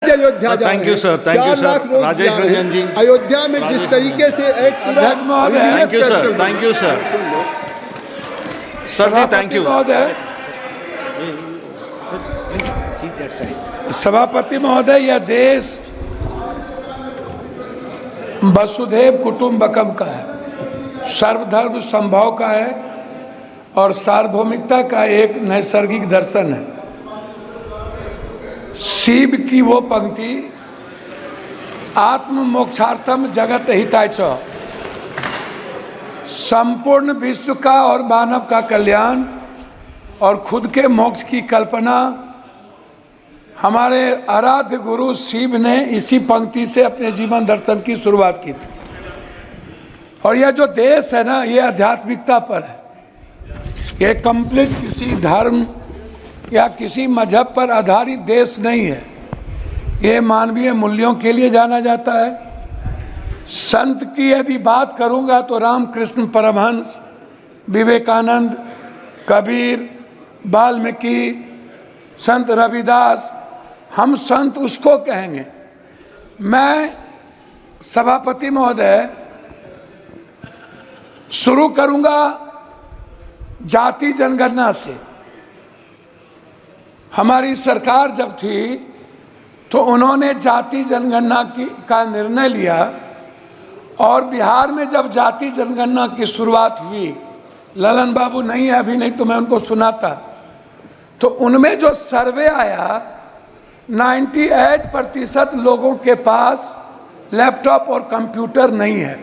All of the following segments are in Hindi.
अयोध्या जा thank you sir, thank you 4 lakh sir. लोग राजेश जा रहे हैं। रंजन जी, अयोध्या में जिस तरीके से एक thank you sir, thank you sir. Sir ji thank you. सभापति महोदय, यह देश वसुधैव कुटुंबकम का है, सर्वधर्म संभाव का है और सार्वभौमिकता का एक नैसर्गिक दर्शन है। शिव की वो पंक्ति आत्म मोक्षार्थम जगत हिताय च, संपूर्ण विश्व का और मानव का कल्याण और खुद के मोक्ष की कल्पना हमारे आराध्य गुरु शिव ने इसी पंक्ति से अपने जीवन दर्शन की शुरुआत की थी। और यह जो देश है ना, ये आध्यात्मिकता पर है। ये कंप्लीट किसी धर्म या किसी मजहब पर आधारित देश नहीं है। ये मानवीय मूल्यों के लिए जाना जाता है। संत की यदि बात करूंगा तो रामकृष्ण परमहंस, विवेकानंद, कबीर, वाल्मीकि, संत रविदास, हम संत उसको कहेंगे। मैं सभापति महोदय शुरू करूंगा जाति जनगणना से। हमारी सरकार जब थी तो उन्होंने जाति जनगणना का निर्णय लिया और बिहार में जब जाति जनगणना की शुरुआत हुई, ललन बाबू नहीं है अभी, नहीं तो मैं उनको सुनाता, तो उनमें जो सर्वे आया 98% लोगों के पास लैपटॉप और कंप्यूटर नहीं है।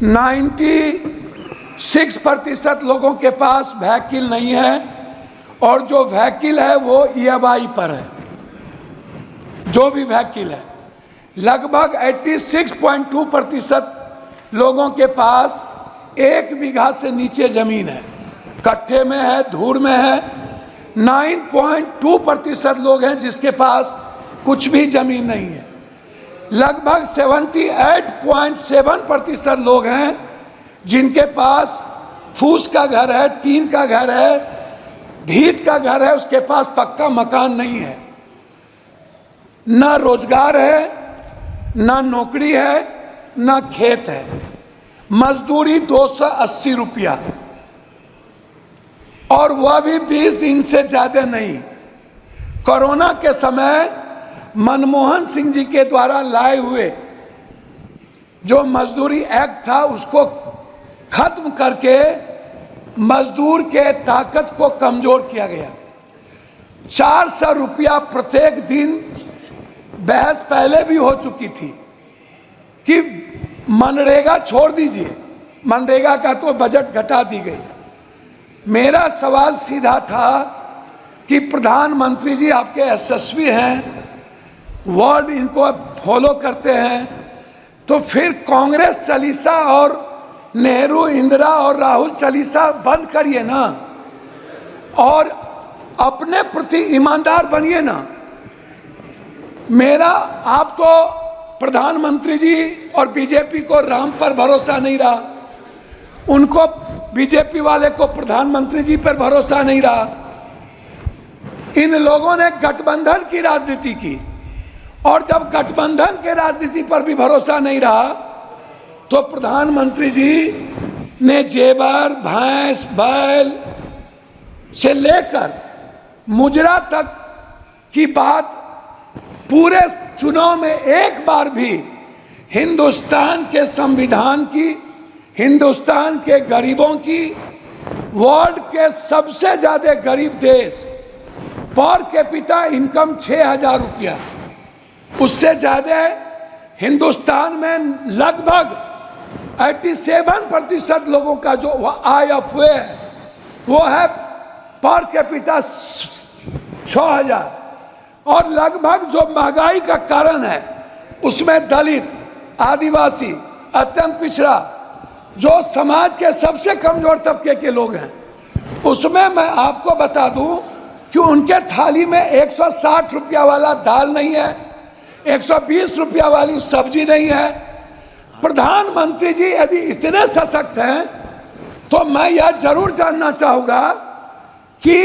96% लोगों के पास व्हीकल नहीं है और जो व्हीकल है वो EMI पर है। जो भी व्हीकल है, लगभग 86.2% लोगों के पास 1 बीघा से नीचे जमीन है, कट्ठे में है, धूर में है। 9.2% लोग हैं जिसके पास कुछ भी जमीन नहीं है। लगभग 78.7% लोग हैं जिनके पास फूस का घर है, टीन का घर है, भीत का घर है, उसके पास पक्का मकान नहीं है। ना रोजगार है, ना नौकरी है, ना खेत है। मजदूरी 280 रुपया और वह भी 20 दिन से ज्यादा नहीं। कोरोना के समय मनमोहन सिंह जी के द्वारा लाए हुए जो मजदूरी एक्ट था उसको खत्म करके मजदूर के ताकत को कमजोर किया गया। 400 रुपया प्रत्येक दिन। बहस पहले भी हो चुकी थी कि मनरेगा छोड़ दीजिए, मनरेगा का तो बजट घटा दी गई। मेरा सवाल सीधा था कि प्रधानमंत्री जी आपके यशस्वी हैं, वर्ल्ड इनको फॉलो करते हैं, तो फिर कांग्रेस चालीसा और नेहरू, इंदिरा और राहुल चालीसा बंद करिए ना और अपने प्रति ईमानदार बनिए ना। मेरा आप तो प्रधानमंत्री जी और बीजेपी को राम पर भरोसा नहीं रहा, उनको बीजेपी वाले को प्रधानमंत्री जी पर भरोसा नहीं रहा। इन लोगों ने गठबंधन की राजनीति की और जब गठबंधन के राजनीति पर भी भरोसा नहीं रहा तो प्रधानमंत्री जी ने जेवर, भैंस, बैल से लेकर मुजरा तक की बात पूरे चुनाव में एक बार भी हिंदुस्तान के संविधान की, हिंदुस्तान के गरीबों की, वर्ल्ड के सबसे ज्यादा गरीब देश, पर कैपिटा इनकम 6000 रुपया, उससे ज्यादा हिंदुस्तान में लगभग 87% लोगों का जो IFA है वो है पर कैपिटा 6000। और लगभग जो महंगाई का कारण है उसमें दलित, आदिवासी, अत्यंत पिछड़ा, जो समाज के सबसे कमजोर तबके के लोग हैं, उसमें मैं आपको बता दूं कि उनके थाली में 160 रुपया वाला दाल नहीं है, 120 रुपया वाली सब्जी नहीं है। प्रधानमंत्री जी यदि इतने सशक्त हैं तो मैं यह जरूर जानना चाहूंगा कि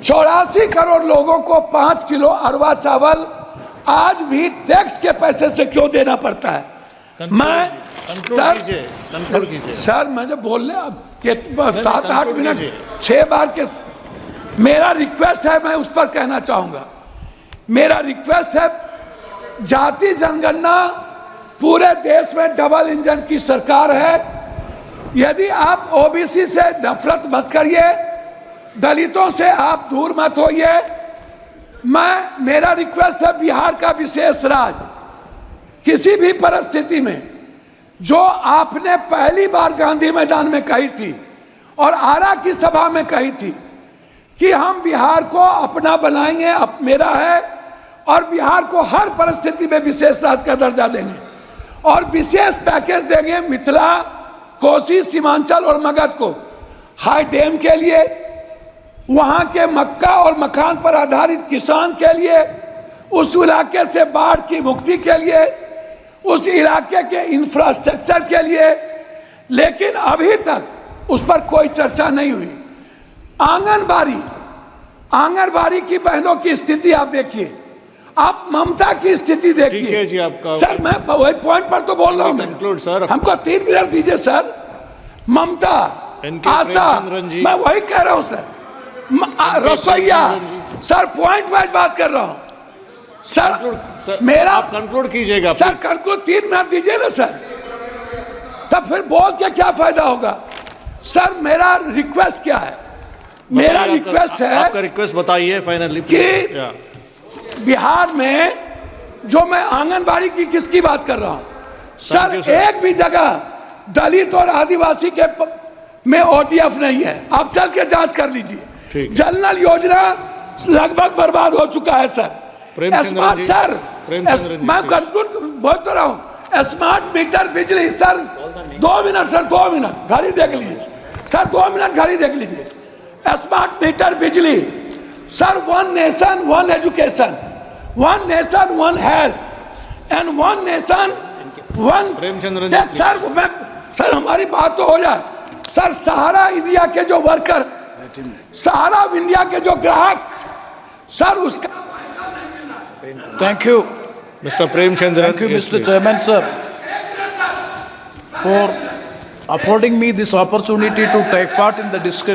84 करोड़ लोगों को 5 किलो अरवा चावल आज भी टैक्स के पैसे से क्यों देना पड़ता है? सर मैं जो बोलने अब ये 7-8 मिनट 6 बार के मेरा रिक्वेस्ट है, मैं उस पर कहना चाहूंगा। मेरा रिक्वेस्ट है, जाति जनगणना पूरे देश में डबल इंजन की सरकार है। यदि आप ओबीसी से नफरत मत करिए, दलितों से आप दूर मत होइए। मेरा रिक्वेस्ट है, बिहार का विशेष राज किसी भी परिस्थिति में जो आपने पहली बार गांधी मैदान में कही थी और आरा की सभा में कही थी कि हम बिहार को अपना बनाएंगे, अब मेरा है, और बिहार को हर परिस्थिति में विशेष राज्य का दर्जा देंगे और विशेष पैकेज देंगे मिथिला, कोसी, सीमांचल और मगध को हाई डैम के लिए, वहां के मक्का और मखान पर आधारित किसान के लिए, उस इलाके से बाढ़ की मुक्ति के लिए, उस इलाके के इंफ्रास्ट्रक्चर के लिए। लेकिन अभी तक उस पर कोई चर्चा नहीं हुई। आंगनबाड़ी की बहनों की स्थिति आप देखिए, आप ममता की स्थिति देखिए। जी आपका सर मैं वही पॉइंट पर तो बोल रहा हूँ, सर हमको 3 मिनट दीजिए सर। ममता, आशा, मैं वही कह रहा हूँ सर। रसोईया, सर पॉइंट वाइज बात कर रहा हूँ सर। मेरा आप कंक्लूड कीजिएगा सर, कंक्लूड 3 मिनट दीजिए ना सर, तब फिर बोल के क्या फायदा होगा? सर मेरा रिक्वेस्ट क्या है? मेरा रिक्वेस्ट है, आपका रिक्वेस्ट बताइए फाइनली कि बिहार में जो मैं आंगनबाड़ी की किसकी बात कर रहा हूं सर, एक भी जगह दलित और आदिवासी के में ओटीएफ नहीं है। आप चल के जांच कर लीजिए। जनरल योजना लगभग बर्बाद हो चुका है सर। स्मार्ट सर, मैं कंक्लूड बोल तो रहा हूं, स्मार्ट मीटर बिजली सर, 2 मिनट सर, 2 मिनट घड़ी देख लीजिए सर, 2 मिनट घड़ी देख लीजिए। स्मार्ट मीटर बिजली sir, 1 nation 1 education, 1 nation 1 health and 1 nation 1 sir हमारी बात तो हो जाए सर। सहारा इंडिया के जो वर्कर, सहारा इंडिया के जो ग्राहक सर, उसका Thank you. Mr. Premchandran. Thank you, Mr. Chairman, sir, for affording me this opportunity to take part in the discussion.